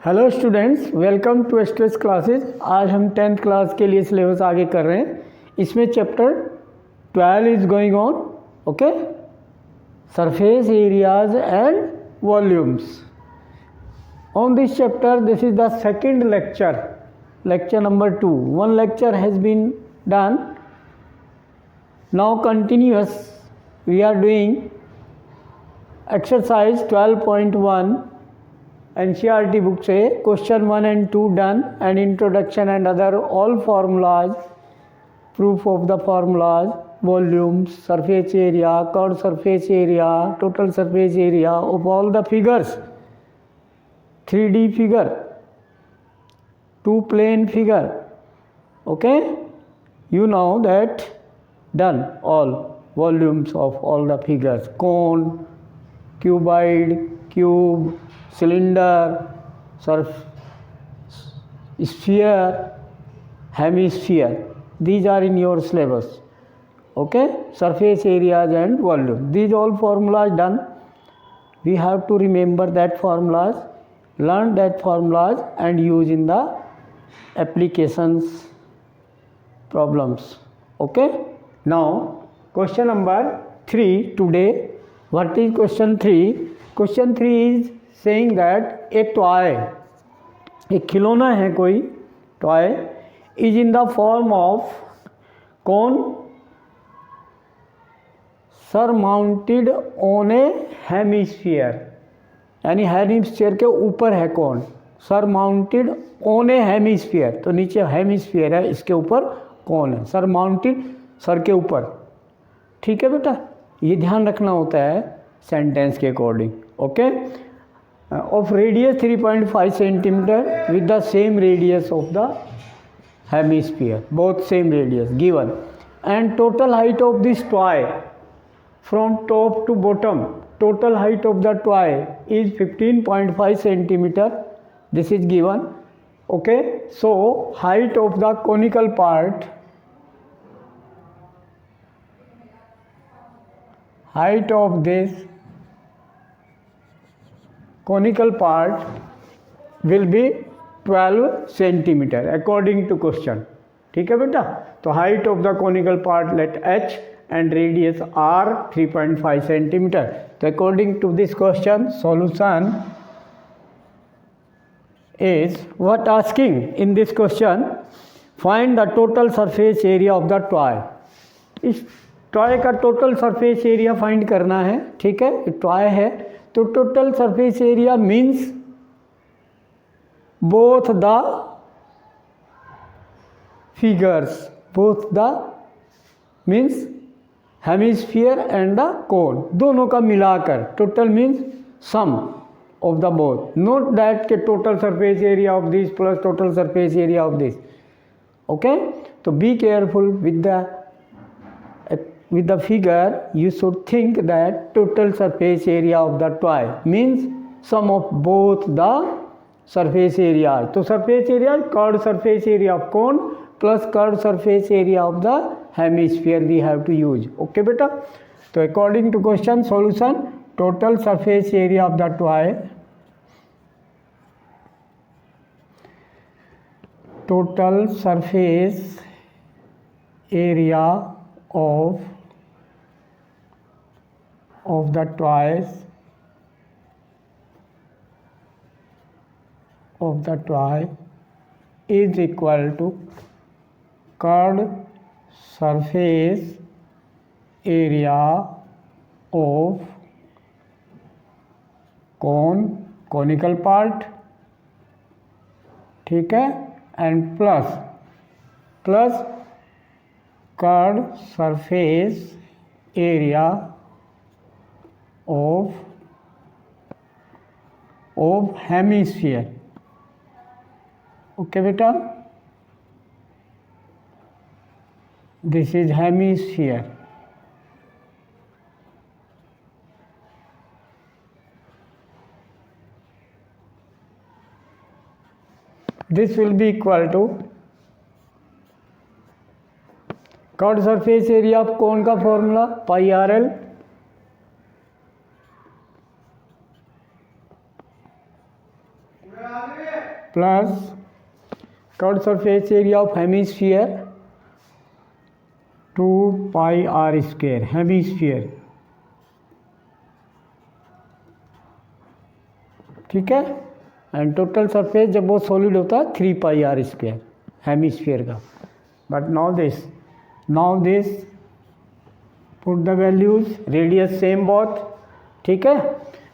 Hello students, welcome to stress classes. आज हम 10th class के लिए सिलेबस आगे कर रहे हैं। इसमें chapter 12 is going on. Okay, surface areas and volumes. On this chapter this is the second lecture, lecture number 2. One lecture has been done. Now continuous we are doing exercise 12.1 NCERT book से question 1 and 2 done, and introduction and other all formulas, proof of the formulas, volumes, surface area, curved surface area, total surface area of all the figures, 3D figure, 2 plane figure. Okay, you know that done all volumes of all the figures, cone, cuboid, cube, cylinder, sphere, hemisphere. These are in your syllabus. Okay, surface areas and volume. These all formulas done. We have to remember that formulas, learn that formulas and use in the applications problems. Okay, now question number 3 today. What is question 3? Question 3 is saying that a toy, एक खिलौना है कोई toy, is in the form of cone surmounted on a hemisphere. यानी hemisphere के ऊपर है कौन, surmounted on A hemisphere, तो नीचे हेमिस्फीयर है, इसके ऊपर कौन है, सरमाउंटेड सर के ऊपर। ठीक है बेटा, ये ध्यान रखना होता है सेंटेंस के according. Okay, of radius 3.5 centimetre with the same radius of the hemisphere, both same radius given, and total height of this toy from top to bottom, total height of the toy is 15.5 centimeter. This is given. Okay, so height of the conical part, height of this conical part will be 12 centimeter according to question. ठीक है बेटा, तो height of the conical part let h and radius r 3.5 centimeter. So according to this question, solution is what asking in this question, find the total surface area of the toy. इस toy का total surface area find करना है। ठीक है, toy है तो total surface area means both the figures, both the means hemisphere and the cone, दोनों का मिलाकर total means sum of the both, note that के total surface area of this plus total surface area of this. Okay, तो be careful with the figure. You should think that total surface area of the toy means sum of both the surface area. तो surface area curved surface area of cone plus curved surface area of the hemisphere we have to use. Okay बेटा, तो according to question solution, total surface area of the toy, total surface area of the toys of the toy is equal to curved surface area of conical part, ठीक है, and plus curved surface area of hemisphere. Okay बेटा, this is hemisphere. This will be equal to curved surface area of कौन का formula, pi r l, plus curve surface area of hemisphere 2 pi are square hemisphere, ठीक है। And total surface जब वो solid होता है 3 pi are square hemisphere का। But now this put the values, radius same both, ठीक है।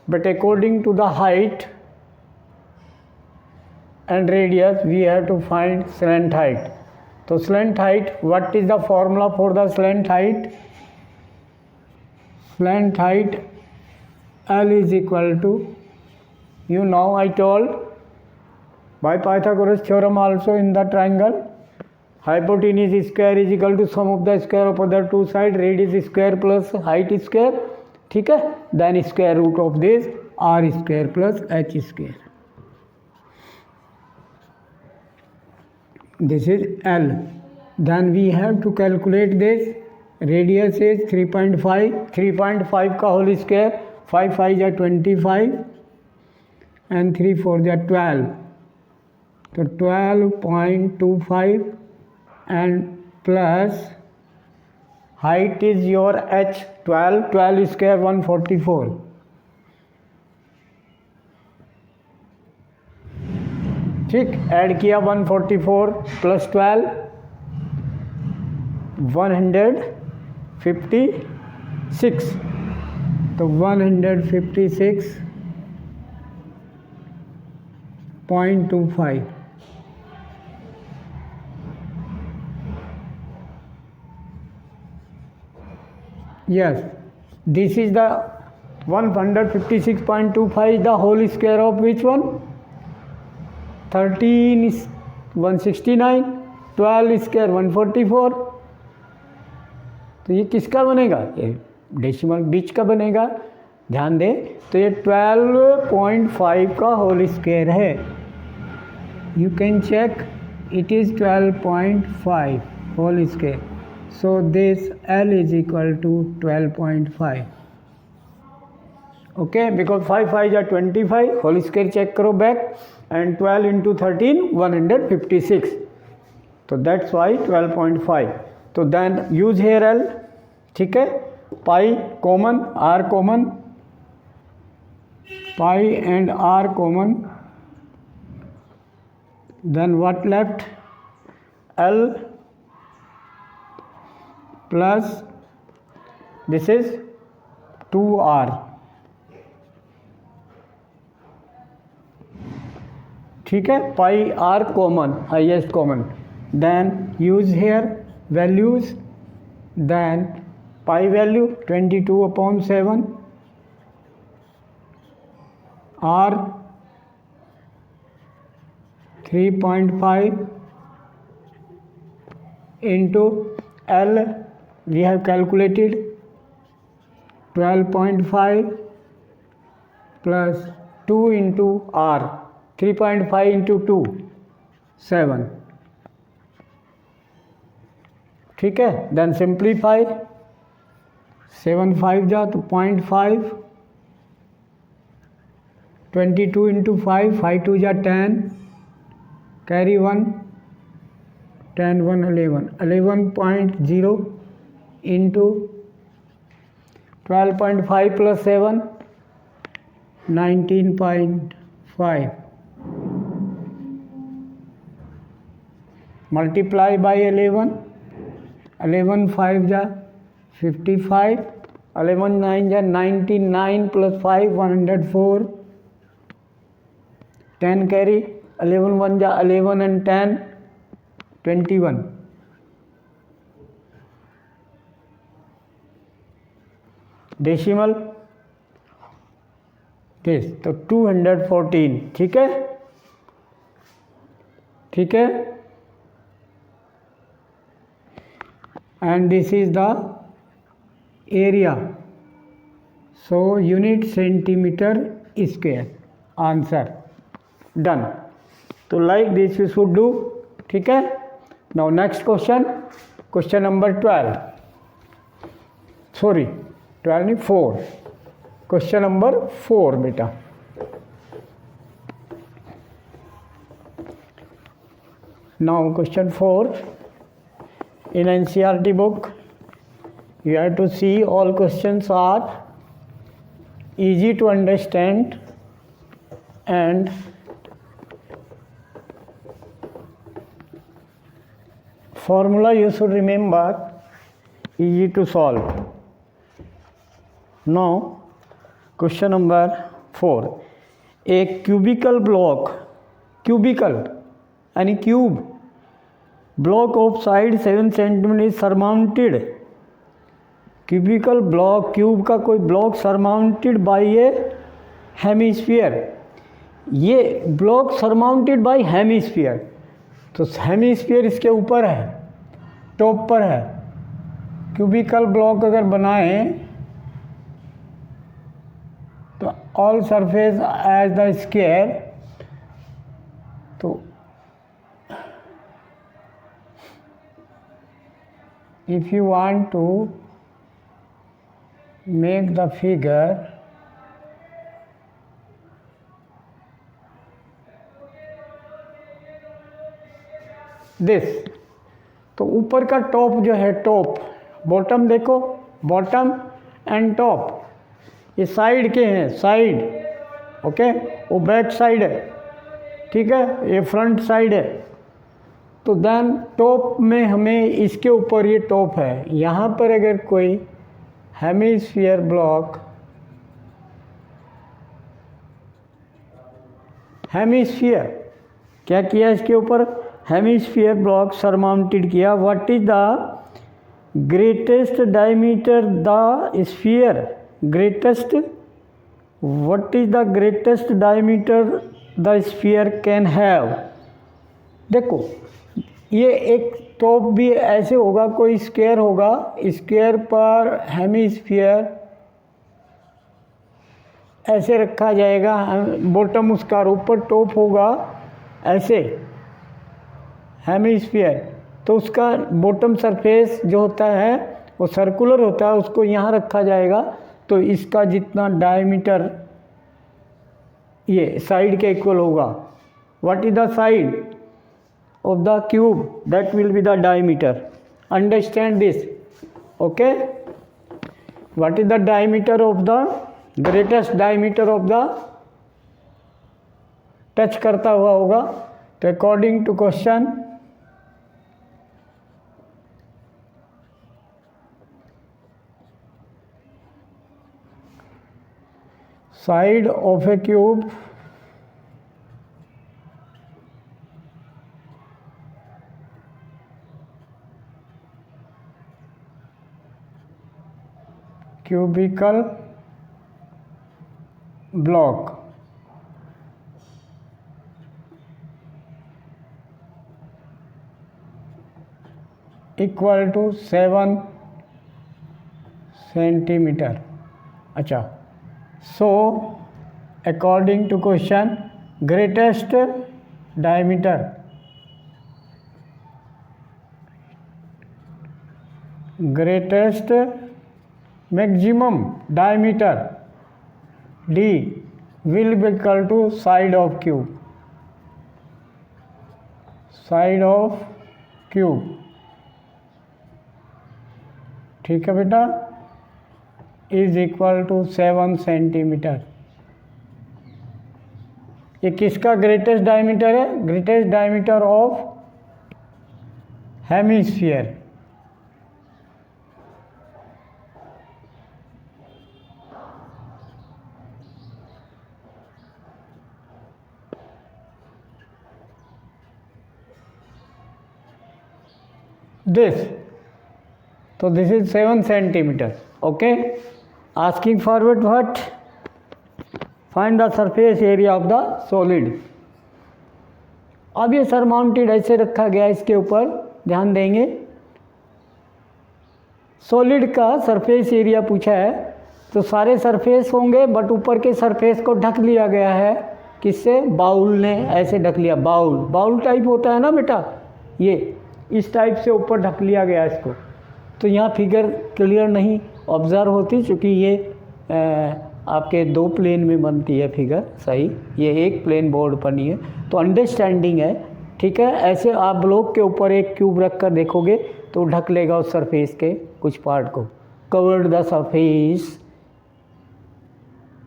But according to the height and radius we have to find slant height. So slant height, what is the formula for the slant height? Slant height L is equal to, you know, I told by Pythagoras theorem also in the triangle, hypotenuse square is equal to sum of the square of other two sides, radius square plus height square, ठीक है। then square root of this r square plus h square. This is L. Then we have to calculate this. Radius is 3.5. 3.5 का whole square. 5 5 is 25 and 3 4 is 12. So 12.25 and plus height is your h 12. 12 square 144. ठीक, add किया 144 plus 12 156, तो 156.25. yes, this is the 156.25 is the whole square of which one? 13 is 169, 12 square 144. तो ये किसका बनेगा? ये decimal बीच का बनेगा, ध्यान दें। तो ये 12.5 का होल स्क्वायर है। You can check, it is 12.5 whole square. So this L is equal to 12.5. Okay, because 5 5 is 25, whole square check करो back, and 12 into 13 156. So that's why 12.5. So then use here L, ठीक है। pi common, r common, pi and r common, then what left? L plus this is 2r, ठीक है। Pi r common, highest common, then use here values, then pi value 22/7, r 3.5 into L we have calculated 12.5 plus 2 into R, 3.5 into 2 7, ठीक है। Then simplify, 7 5 जा तो 0.5, 22 into 5, 5 2 जा 10, carry 1, 10 1 11, 11.0 into 12.5 plus 7, 19.5, multiply by 11, 11 5 जा 55, 11 9 जा 99 plus 5 104, 10 carry, 11 1 जा 11 and 10 21, decimal this तो 214, ठीक है, ठीक है। and this is the area, so unit centimeter square, answer done. तो like this you should do, ठीक है। now next question, question number 12, sorry 12 नहीं 4, question number 4 बेटा। Now question 4. In NCERT book, you have to see all questions are easy to understand and formula you should remember, easy to solve. Now question number 4. A cubical block, cubical यानी cube block of side 7 cm is surmounted. Cubical block, cube का कोई block surmounted bye ए hemisphere. ये block surmounted bye hemisphere, तो hemisphere इसके ऊपर है, top पर है. क्यूबिकल ब्लॉक अगर बनाएं तो all surface as the square, तो if you want to make the figure this, तो ऊपर का टॉप जो है, टॉप बॉटम देखो, बॉटम एंड टॉप ये साइड के हैं, साइड. ओके, वो बैक साइड है, ठीक है, ये फ्रंट साइड है. तो देन टॉप में हमें इसके ऊपर ये टॉप है, यहाँ पर अगर कोई हेमिस्फीयर ब्लॉक, हेमिस्फीयर क्या किया, इसके ऊपर हेमिस्फीयर ब्लॉक सरमाउंटेड किया. What is the greatest diameter the sphere, greatest, what is the greatest diameter the sphere can have. देखो ये एक टॉप भी ऐसे होगा, कोई स्क्वायर होगा, स्क्वायर पर हेमिस्फीयर ऐसे रखा जाएगा, बॉटम उसका ऊपर टॉप होगा ऐसे हेमिस्फीयर, तो उसका बॉटम सरफेस जो होता है वो सर्कुलर होता है, उसको यहाँ रखा जाएगा. तो इसका जितना डायमीटर ये साइड के इक्वल होगा. What is the side of the cube, that will be the diameter. Understand this. Okay, what is the diameter of the greatest diameter of the, touch करता हुआ होगा. तो according to question side of a cube cubical block equal to 7 centimeter. अच्छा, so according to question, greatest diameter, greatest maximum diameter D will be equal to side of cube, side of cube. ठीक है बेटा, is equal to 7 centimetre. ये किसका greatest diameter है, greatest diameter of hemisphere. this, so this is 7 centimeter. Okay, asking forward what, find the surface area of the solid. अब ये surmounted ऐसे रखा गया, इसके ऊपर ध्यान देंगे. सॉलिड का सरफेस एरिया पूछा है, तो सारे सरफेस होंगे, बट ऊपर के सरफेस को ढक लिया गया है. किससे, बाउल ने ऐसे ढक लिया. बाउल, बाउल टाइप होता है ना बेटा, ये इस टाइप से ऊपर ढक लिया गया इसको. तो यहाँ फिगर क्लियर नहीं ऑब्ज़र्व होती, क्योंकि ये आपके 2 प्लेन में बनती है फिगर. सही, ये एक प्लेन बोर्ड पर नहीं है, तो अंडरस्टैंडिंग है, ठीक है। ऐसे आप ब्लॉक के ऊपर एक क्यूब रख कर देखोगे तो ढक लेगा उस सरफेस के कुछ पार्ट को। Covered the surface,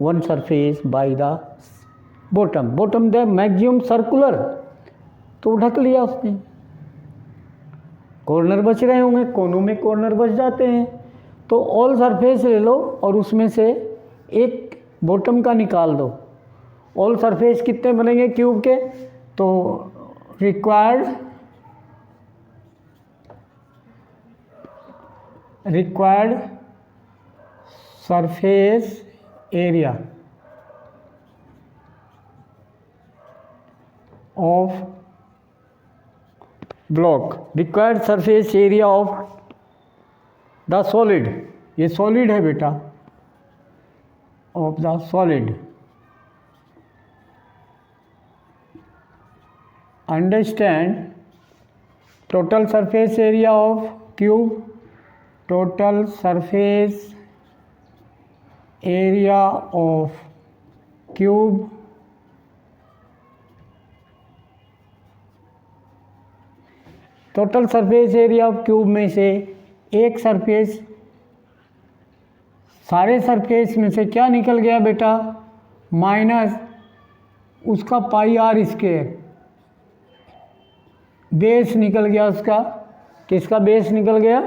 one surface by the bottom, bottom the maximum circular, तो ढक लिया उसने। कॉर्नर बच रहे होंगे, कोनों में कॉर्नर बच जाते हैं, तो ऑल सरफेस ले लो और उसमें से एक बॉटम का निकाल दो। ऑल सरफेस कितने बनेंगे क्यूब के? तो required surface area of block, required surface area of the solid, ये सॉलिड है बेटा, of the solid, understand total surface area of cube, total surface area of cube total surface area of cube में से एक surface, सारे surface में से क्या निकल गया बेटा? माइनस उसका पाई आर स्क्वायर, बेस निकल गया उसका। किसका बेस निकल गया?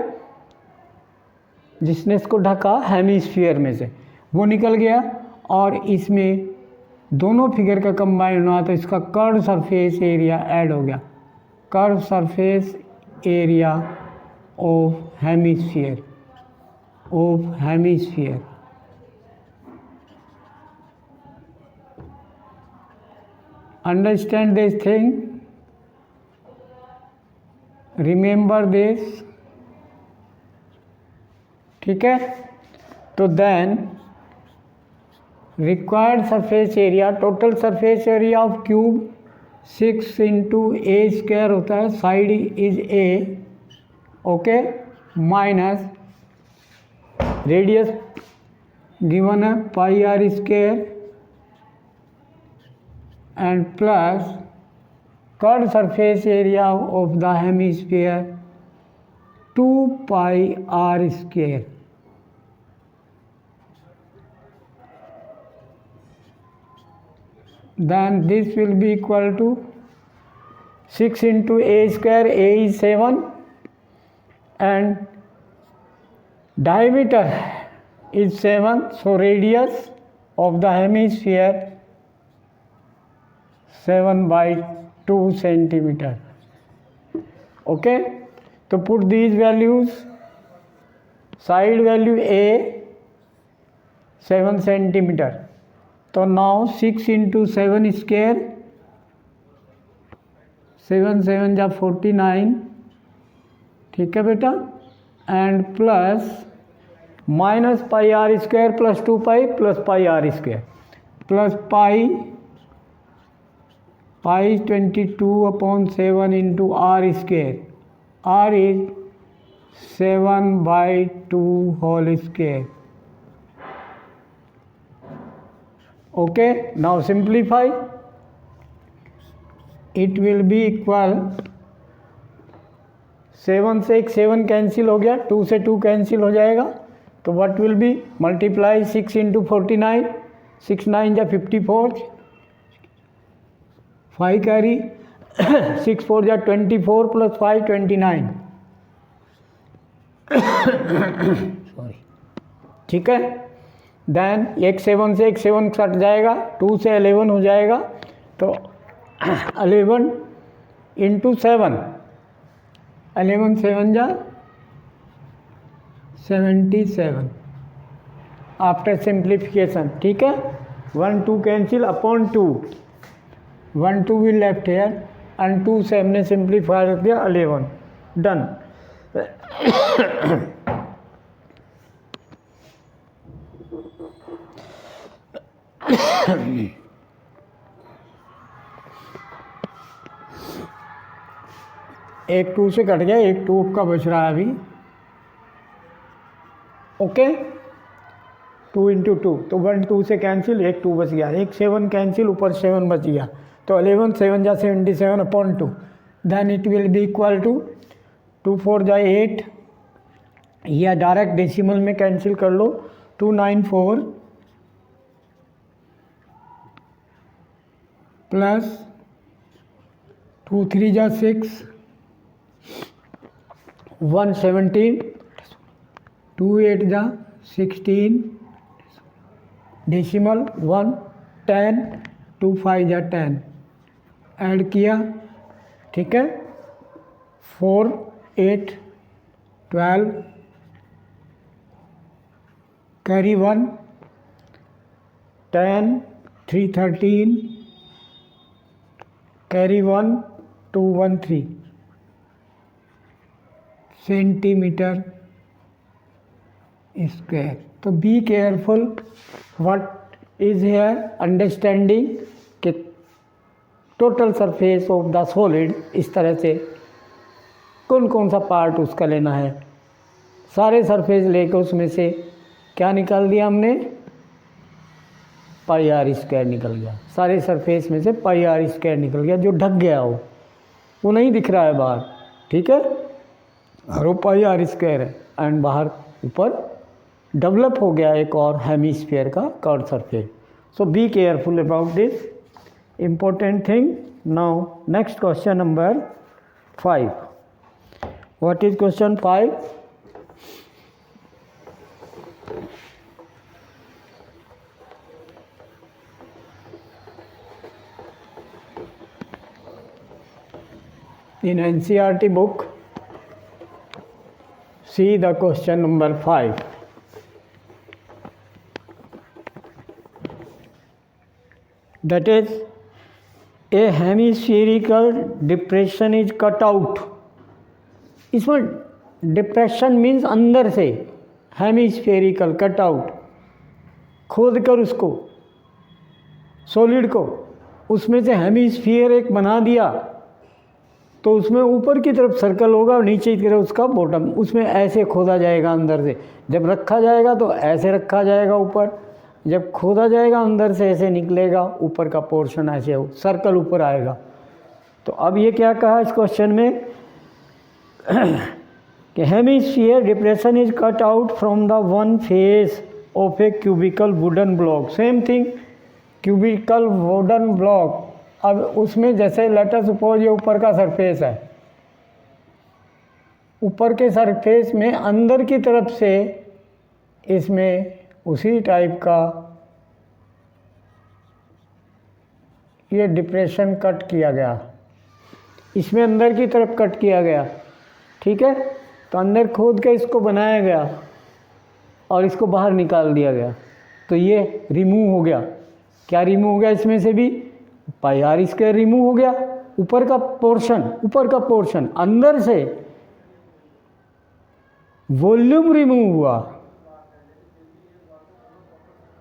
जिसने इसको ढका हेमिस्फीयर में से, वो निकल गया। और इसमें दोनों फिगर का कंबाइन हुआ तो इसका कर्व सरफेस एरिया ऐड हो गया, curve surface area of hemisphere, of hemisphere. Understand this thing, remember this, ठीक है। तो then required surface area, total surface area of cube 6 into a square होता है, side is a, okay, minus radius given है pi are square and plus curve surface area of the hemisphere 2 pi are square. Then this will be equal to 6 into a square, a is 7 and diameter is 7, so radius of the hemisphere 7 by 2 centimeter. Okay, to put these values, side value a 7 centimeter, तो now 6 into 7 स्क्वायर, 7 7 जा 49, ठीक है बेटा, and plus minus pi are square plus 2 pi plus pi are square plus pi 22/7 into r square, r is 7/2 whole square. Okay, now simplify, it will be equal, 7 से एक 7 cancel हो गया, 2 से 2 कैंसिल हो जाएगा, तो what will be multiply 6 into 49, 6 9 जा 54, 5 carry 6 4 जा 24 प्लस 5 29, सॉरी, ठीक है। देन एक 7 से एक 7 कट जाएगा, 2 से 11 हो जाएगा, तो 11 इंटू 7, 11 7 जा 77 आफ्टर सिंप्लीफिकेशन, ठीक है। 1 2 cancel upon 2, 1 2 will left here and 2 से हमने सिंप्लीफाई कर दिया 11, डन। एक 2 से कट गया, एक 2 का बच रहा है अभी, ओके। 2 इंटू 2, तो 1 2 से कैंसिल, एक 2 बच गया, एक 7 कैंसिल, ऊपर 7 बच गया, तो 11 7 जा 77 upon 2, then it will be equal to 2 4 जा 8, या डायरेक्ट डेसिमल में कैंसिल कर लो, 294 प्लस 2 3 जा 6, 117, 2 8 जा 16, डेसिमल 1 10, 2 5 जा 10, ऐड किया, ठीक है, 4 8 12, कैरी 1, 10 3 13, कैरी 1 2 1 3 सेंटीमीटर स्क्वायर। तो be careful what is here, understanding कि total surface of the solid, इस तरह से कौन कौन सा पार्ट उसका लेना है, सारे सरफेस लेकर उसमें से क्या निकाल दिया हमने, पाई आर स्क्वायर निकल गया, सारे सरफेस में से पाई आर स्क्वायर निकल गया, जो ढक गया हो वो नहीं दिख रहा है बाहर, ठीक है, और वो पाई आर स्क्वायर है, एंड बाहर ऊपर डेवलप हो गया एक और हेमिस्फीयर का curve surface. So be careful about this important thing. Now next question number 5. What is question 5? In NCERT book, see the question number 5. That is, A hemispherical depression is cut out. इसमें depression means अंदर से, hemispherical cut out, खोद कर उसको solid को, उसमें से hemisphere एक बना दिया, तो उसमें ऊपर की तरफ सर्कल होगा और नीचे की तरफ उसका बॉटम, उसमें ऐसे खोदा जाएगा अंदर से, जब रखा जाएगा तो ऐसे रखा जाएगा ऊपर, जब खोदा जाएगा अंदर से ऐसे निकलेगा, ऊपर का पोर्शन ऐसे हो, सर्कल ऊपर आएगा। तो अब ये क्या कहा इस क्वेश्चन में कि hemisphere depression is cut out from the one face of a cubical wooden block. Same thing, cubical wooden block, अब उसमें जैसे लेटर सपोज ये ऊपर का सरफेस है, ऊपर के सरफेस में अंदर की तरफ से इसमें उसी टाइप का ये डिप्रेशन कट किया गया, इसमें अंदर की तरफ कट किया गया, ठीक है, तो अंदर खोद के इसको बनाया गया और इसको बाहर निकाल दिया गया, तो ये रिमूव हो गया। क्या रिमूव हो गया इसमें से भी, पाई आर स्क्वायर रिमूव हो गया, ऊपर का पोर्शन अंदर से वॉल्यूम रिमूव हुआ।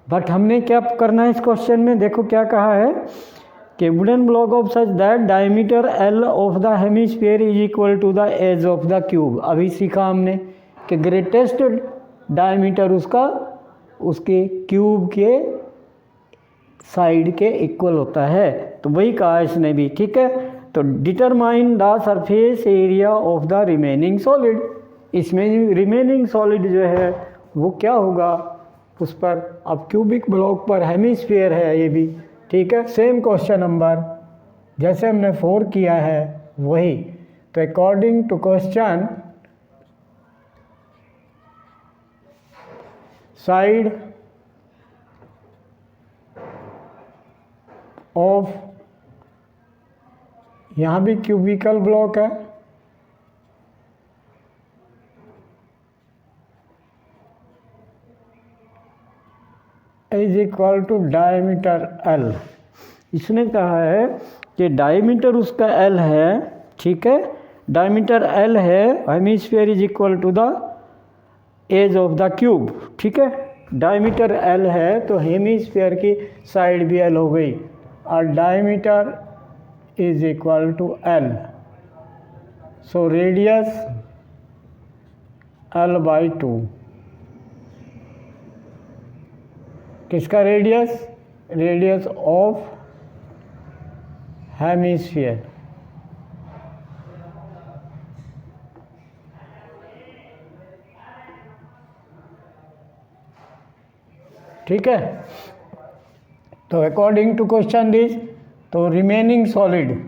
बट हमने क्या करना है इस क्वेश्चन में, देखो क्या कहा है कि wooden block of such that diameter l of the hemisphere is equal to the edge of the cube. अभी सीखा हमने कि ग्रेटेस्ट डायमीटर उसका उसके क्यूब के साइड के इक्वल होता है, तो वही कहा इसने भी, ठीक है। तो determine the surface area of the remaining solid, इसमें रिमेनिंग सॉलिड जो है वो क्या होगा उस पर, अब क्यूबिक ब्लॉक पर हेमिस्फीयर है ये भी, ठीक है। सेम क्वेश्चन नंबर जैसे हमने 4 किया है वही। तो according to question, side of, यहाँ भी क्यूबिकल ब्लॉक है, is equal to diameter l. इसने कहा है कि डायमीटर उसका एल है, ठीक है, डायमीटर एल है, hemisphere is equal to the edge of the cube, ठीक है। डायमीटर एल है तो हेमिस्फीयर की साइड भी एल हो गई, और diameter is equal to l, so radius l by 2। किसका रेडियस, रेडियस ऑफ हेमिस्फीयर, ठीक है। तो अकॉर्डिंग टू क्वेश्चन दिस, तो रिमेनिंग सॉलिड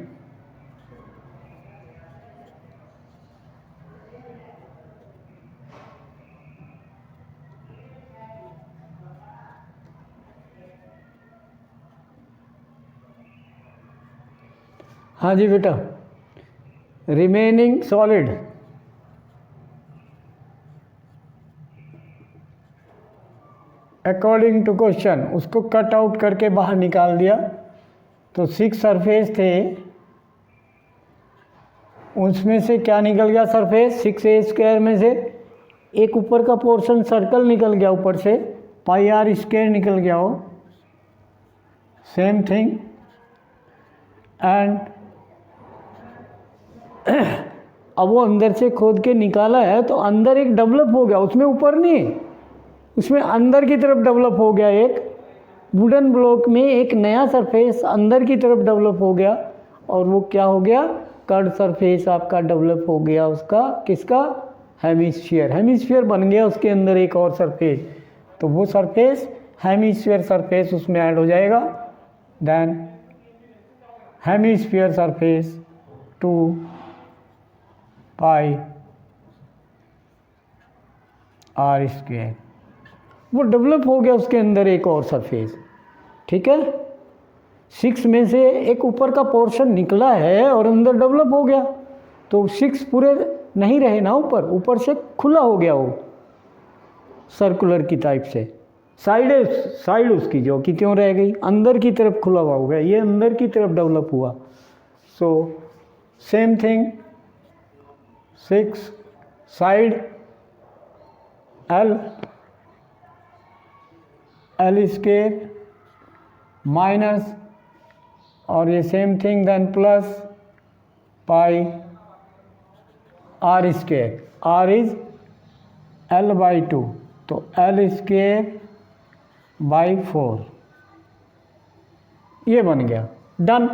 हाँ जी बेटा, remaining solid according to question, उसको कट आउट करके बाहर निकाल दिया। तो 6 सरफेस थे, उसमें से क्या निकल गया सरफेस, 6a² में से एक ऊपर का पोर्शन सर्कल निकल गया, ऊपर से πr² निकल गया हो। सेम थिंग एंड अब वो अंदर से खोद के निकाला है तो अंदर एक डेवलप हो गया, उसमें ऊपर नहीं, उसमें अंदर की तरफ डेवलप हो गया। एक वुडन ब्लॉक में एक नया सरफेस अंदर की तरफ डेवलप हो गया, और वो क्या हो गया, कर्ड सरफेस आपका डेवलप हो गया उसका, किसका, हेमिस्फीयर। हेमिस्फीयर बन गया उसके अंदर एक और सरफेस, तो वो सरफेस हेमिस्फीयर सरफेस उसमें ऐड हो जाएगा। देन हेमिस्फीयर सरफेस 2 πr², वो डेवलप हो गया उसके अंदर एक और सरफेस, ठीक है। 6 में से एक ऊपर का पोर्शन निकला है और अंदर डेवलप हो गया, तो 6 पूरे नहीं रहे ना, ऊपर से खुला हो गया वो सर्कुलर की टाइप से। साइड उसकी जो कि क्यों रह गई, अंदर की तरफ खुला हुआ हो गया, ये अंदर की तरफ डेवलप हुआ। So same thing, 6 side L² minus, और ये same thing then plus πr², r is L/2, तो L²/4 ये बन गया, डन।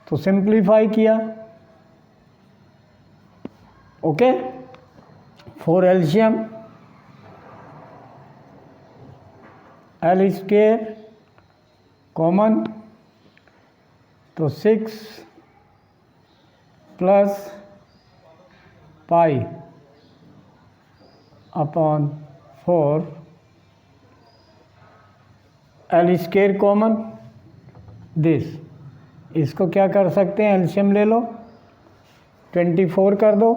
तो सिंप्लीफाई किया, ओके। 4 एल्शियम, L² कॉमन, तो 6 प्लस π/4, L² कॉमन, दिस, इसको क्या कर सकते हैं, एल्शियम ले लो, 24 कर दो,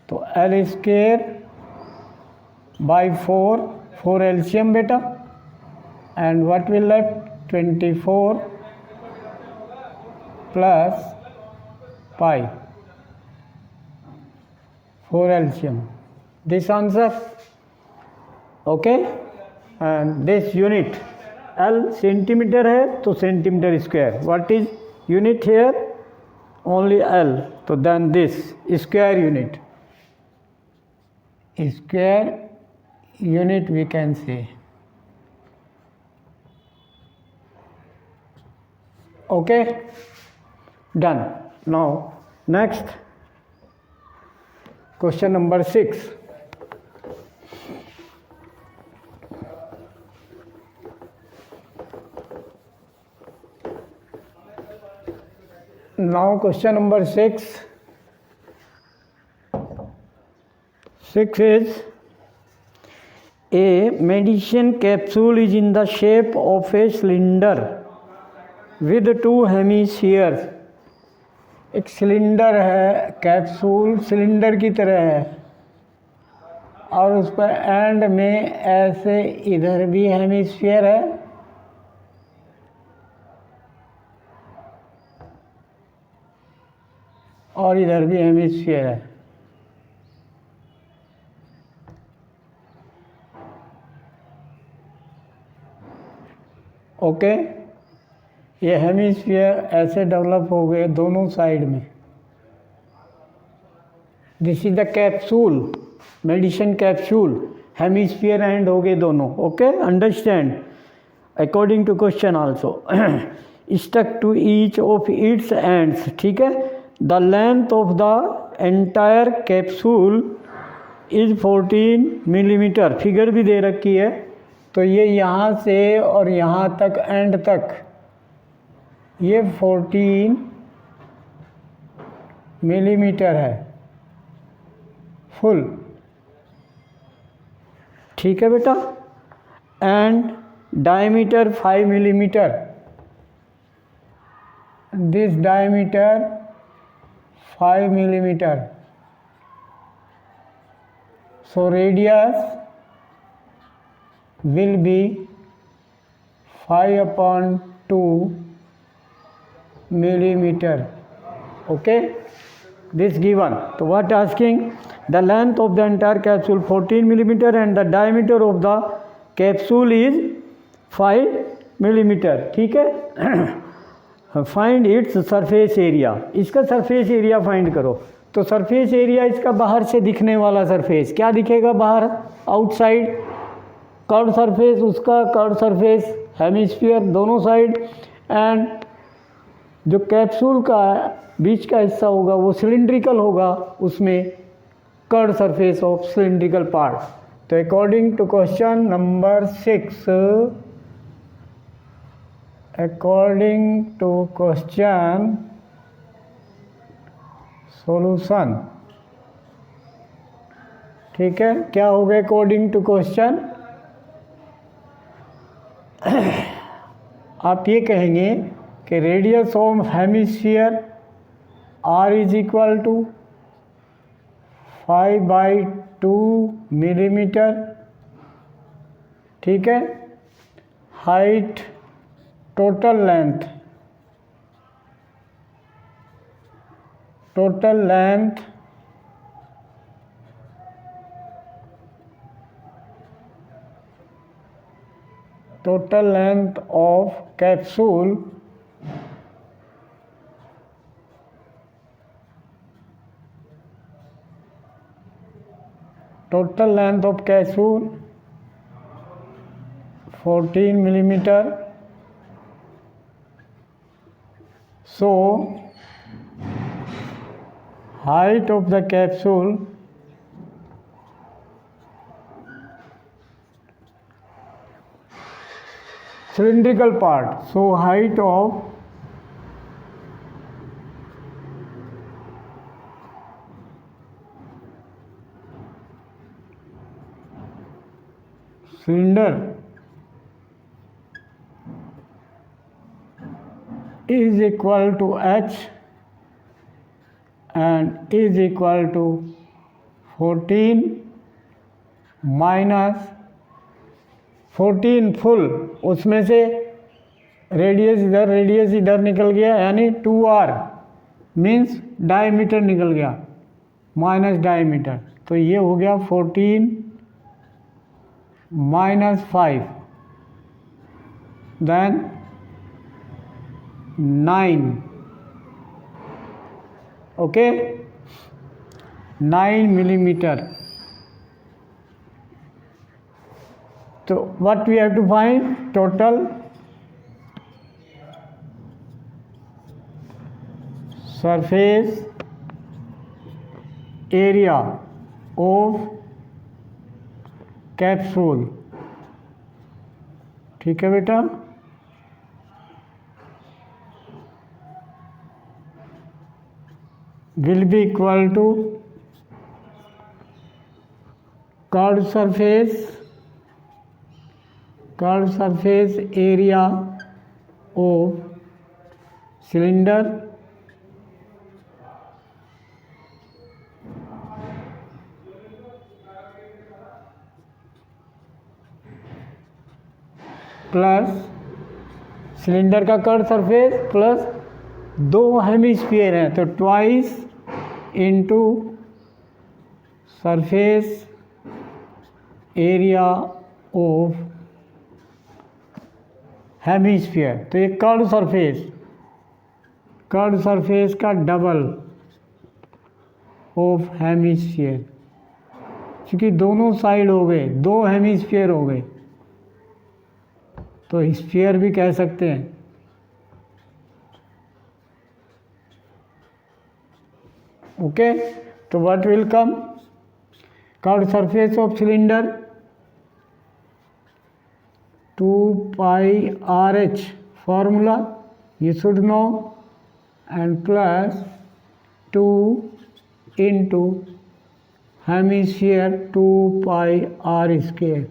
तो L²/4, 4 एल्शियम बेटा, and what will left, 24 plus π/4 एल्शियम, this answer, okay. And this unit, L centimetre है तो centimetre square, what is unit here, only L, तो then this square unit we can say, okay, done. Now next question number 6. Now question number 6 is, a medicine capsule is in the shape of a cylinder with 2 hemispheres. एक cylinder है, capsule cylinder की तरह है, और उस पर and में ऐसे इधर भी हेमिस्फीयर है और इधर भी हेमिस्फीयर है। ओके, ये हेमिस्फीयर ऐसे डेवलप हो गए दोनों साइड में। This is the capsule, medicine capsule, hemisphere end हो गए दोनों। Okay, understand. According to question also stuck to each of its ends, ठीक है। The length of the entire capsule is 14 millimetre, figure भी दे रखी है, तो ये यहाँ से और यहाँ तक एंड तक ये 14 मिलीमीटर है फुल, ठीक है बेटा। And diameter 5 millimetre, this diameter 5 millimeter. So radius will be 5/2 millimeter. Okay, this given. So what asking? The length of the entire capsule 14 millimeter and the diameter of the capsule is 5 millimeter. ठीक है। Find its surface area, इसका surface area find करो। तो surface area इसका बाहर से दिखने वाला सरफेस क्या दिखेगा बाहर, आउटसाइड कर्व सरफेस, उसका कर्व सरफेस हेमिस्फीयर दोनों साइड, एंड जो कैप्सूल का बीच का हिस्सा होगा वो सिलिंड्रिकल होगा, उसमें curve surface of cylindrical part. तो according to question number 6, according to question solution, ठीक है, क्या हो गया अकॉर्डिंग टू क्वेश्चन? आप ये कहेंगे कि radius of hemisphere r is equal to 5/2 millimetre, ठीक है। Height total length of capsule total length of capsule 14 millimetre. So height of the capsule cylindrical part, so height of cylinder is equal to h and is equal to 14 minus 14 full, उसमें से radius इधर निकल गया, यानी 2r means diameter निकल गया, minus diameter, तो ये हो गया 14 minus 5, then 9, okay, 9 millimeter. So what we have to find? Total surface area of capsule, ठीक है बेटा। will be equal to curved surface area of cylinder plus cylinder का कर्व सरफेस प्लस 2 हेमिस्फीयर हैं, तो twice into surface area of hemisphere. तो ये curve surface का double of hemisphere, क्योंकि दोनों साइड हो गए, 2 हेमिस्फीयर हो गए, तो स्फीयर भी कह सकते हैं। ओके, तो what will come? Curve surface of cylinder pi RH formula you should know, and plus 2 into hemisphere 2 pi r square.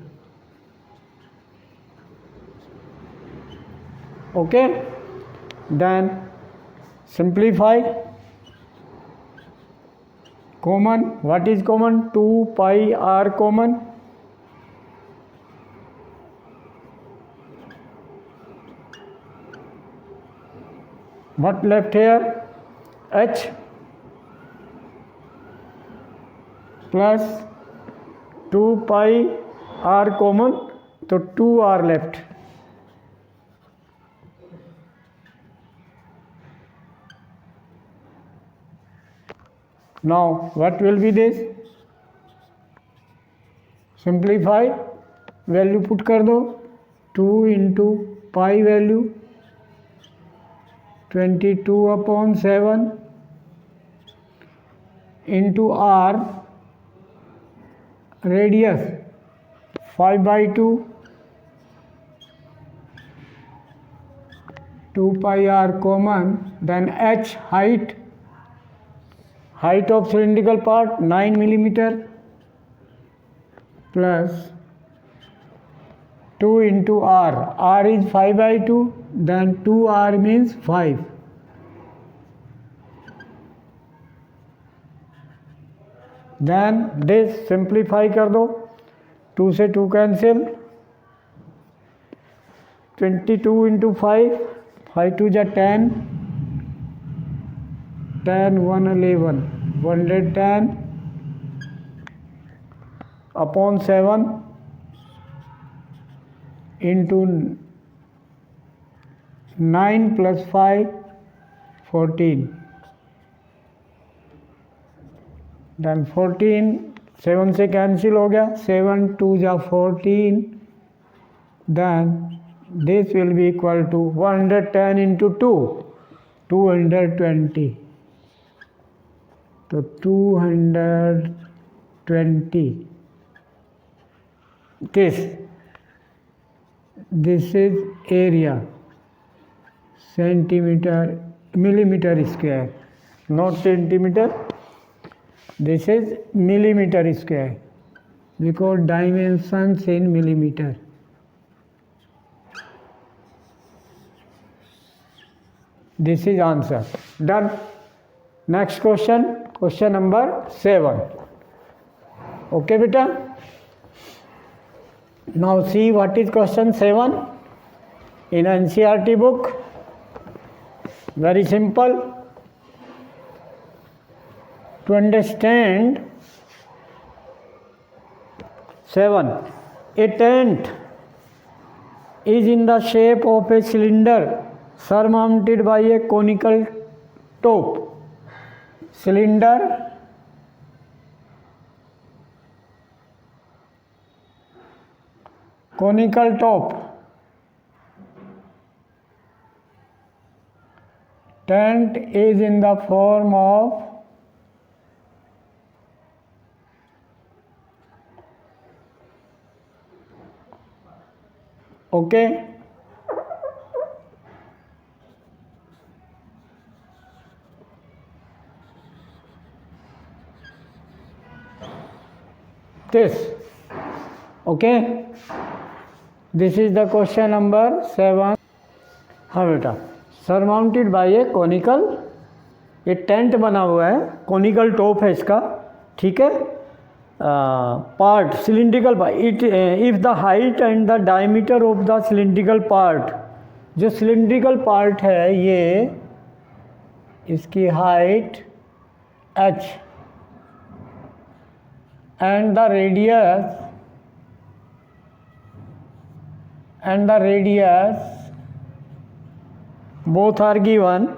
Okay, then simplify. Common, what is common? 2 pi r common. What left here? H plus 2 pi r common, so 2 r left. Now what will be this? Simplify, value put कर दो. 2 into pi value 22/7 into r radius 5/2, 2 pi r common, then h height of cylindrical part 9 millimeter plus 2 into r is 5/2, then 2r means 5. Then this simplify कर दो, 2 से 2 cancel, 22 into 5, 5 2 जा 10, 10 1 11, 110 upon 7 into 9 plus 5 14, then 14 7 से cancel हो गया, 7 2 जा 14, then this will be equal to 110 into 2 220, तो 220. This is area, millimeter square, not centimeter. This is millimeter square because dimensions in millimeter. This is answer. Done. Next question, question number 7. Okay, beta. Now see what is question 7 in NCERT book. Very simple. To understand 7, a tent is in the shape of a cylinder surmounted by a conical top. Cylinder conical top. Tent is in the form of okay. This okay. This is the question number 7. हाँ बेटा, surmounted bye ए conical, ये tent बना हुआ है, conical top है इसका, ठीक है. Part cylindrical part, it if the height and the diameter of the cylindrical part, जो सिलिंड्रिकल पार्ट है ये, इसकी height h and the radius both are given,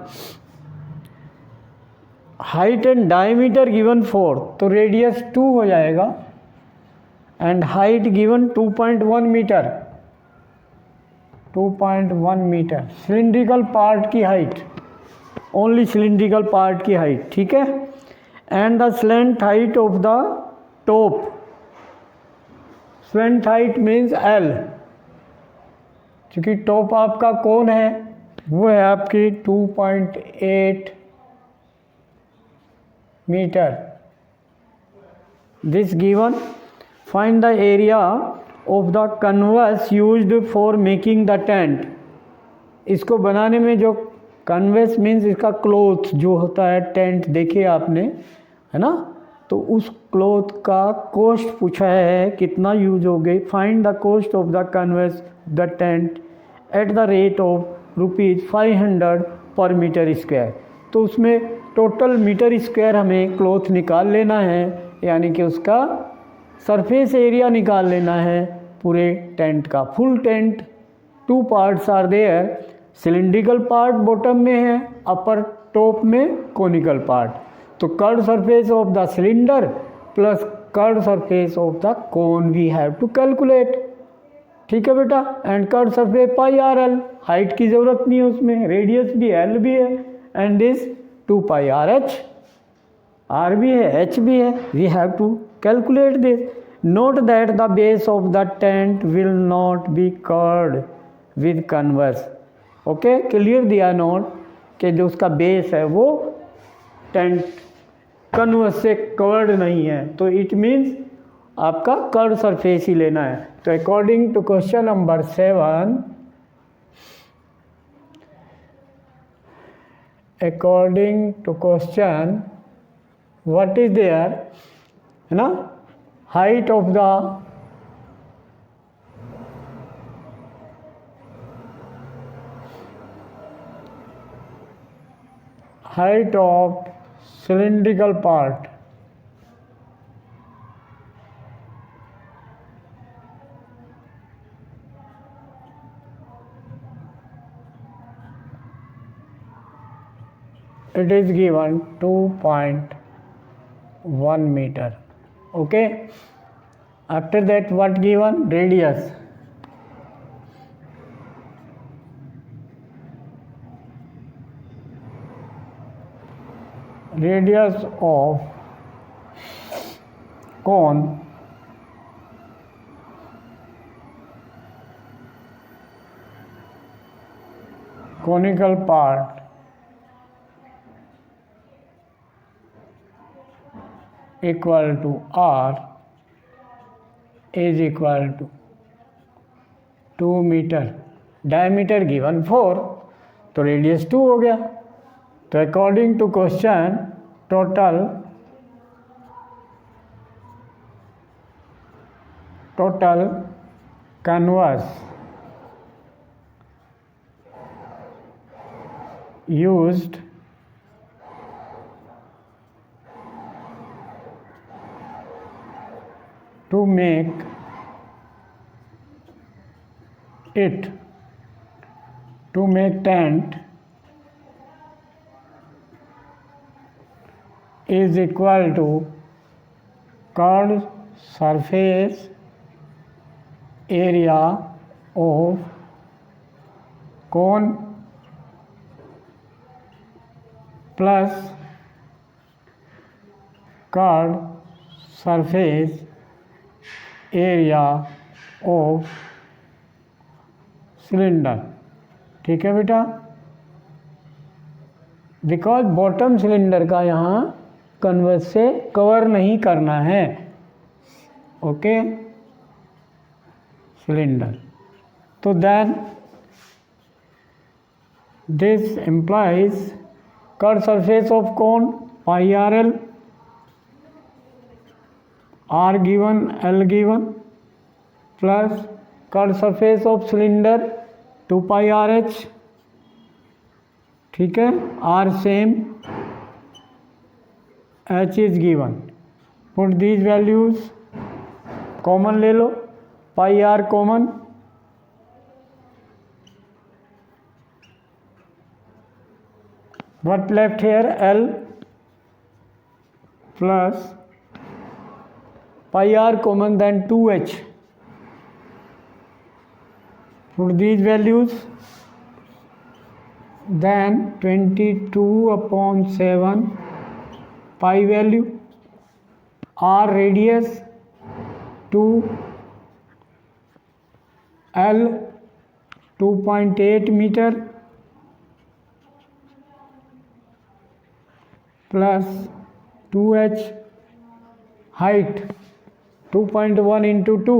height and diameter given 4, तो रेडियस 2 हो जाएगा, and height given 2.1 metre, 2.1 metre cylindrical part की height, only cylindrical part की height, ठीक है. And the slant height of the top, slant height means L, क्योंकि top आपका कौन है, वो है आपकी 2.8 metre. This given, find the area of the canvas used for making the tent. इसको बनाने में जो कन्वेस मीन्स इसका क्लॉथ जो होता है, टेंट देखिए आपने, है ना, तो उस क्लॉथ का कॉस्ट पूछा है कितना यूज हो गई। Find the cost of the canvas the tent at the rate of ₹500 per metre square. तो उसमें टोटल मीटर स्क्वायर हमें क्लॉथ निकाल लेना है, यानी कि उसका सरफेस एरिया निकाल लेना है पूरे टेंट का। Full tent 2 parts are there, cylindrical part bottom में है, अपर टॉप में कोनिकल पार्ट। तो curve surface of the cylinder plus curve surface of the cone we have to calculate. ठीक है बेटा, and curve surface πRL, height की ज़रूरत नहीं है उसमें, रेडियस भी L भी है, एंड दिस 2πRH, R भी है, H भी है, we have to calculate this. Note that the base of the tent will not be curved with canvas. Okay, clear दिया नोट कि जो उसका बेस है वो टेंट कन्वर्स से कवर्ड नहीं है, तो इट मीन्स आपका कर्व सरफेस ही लेना है। तो according to question number 7, according to question what is there, है ना, height of the height of cylindrical part it is given 2.1 meter. Okay, after that what given, radius, radius of cone conical part equal to R is equal to 2 metre. Diameter given 4, तो radius 2 हो गया। तो according to question total canvas used to make tent is equal to curved surface area of cone plus curved surface area of cylinder. ठीक है बेटा, because bottom cylinder का यहाँ converse से कवर नहीं करना है। ओके, सिलेंडर, तो then this implies curved surface of cone πRL, R given, L given, plus curved surface of cylinder 2πRH। ठीक है, R same, H is given, put these values, common ले लो, πR common, what left here, L plus πR common, then 2H, put these values, then 22/7 pi value, R radius 2, L 2.8 meter plus 2h height 2.1 into 2,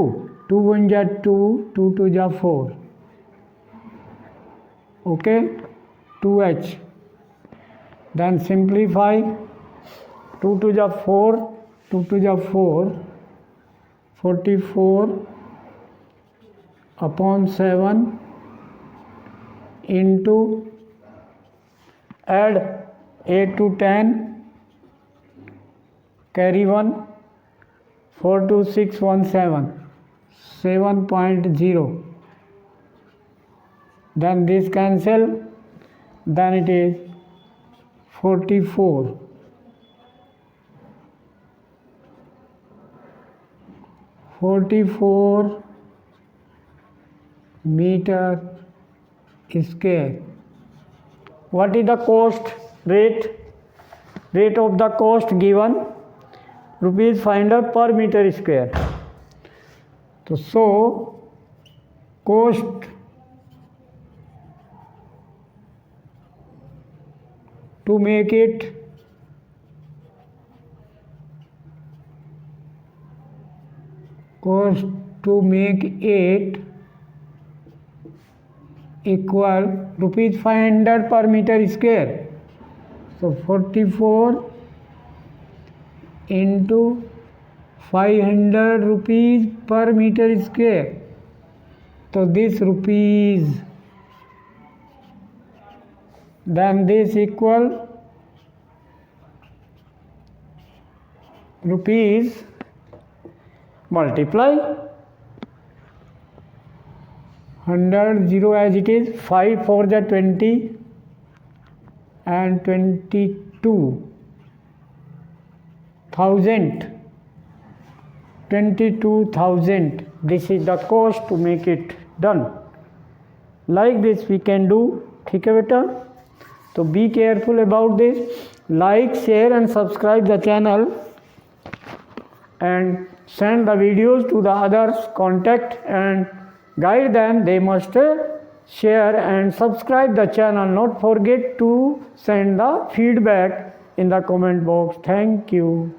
2 1 ja 2, 2 2 ja 4, okay, 2h. Then simplify, 2 2 ja 4, 2 2 ja 4, 44 upon 7 into, add 8 to 10, carry 1, 4 to 6 1 7, 7.0. Then this cancel, then it is 44. 44 meter square. What is the cost rate? Rate of the cost given rupees 500 per meter square. So cost to make it equal rupees 500 per meter square. So 44 into 500 rupees per meter square. So this rupees, then this equal rupees multiply 100 0 as it is, 5 4 ja 20 and 22,000. This is the cost to make it done. Like this we can do. ठीक है बेटा, तो be careful about this. Like, share and subscribe the channel and send the videos to the others, contact and guide them. They must share and subscribe the channel. Not forget to send the feedback in the comment box. Thank you.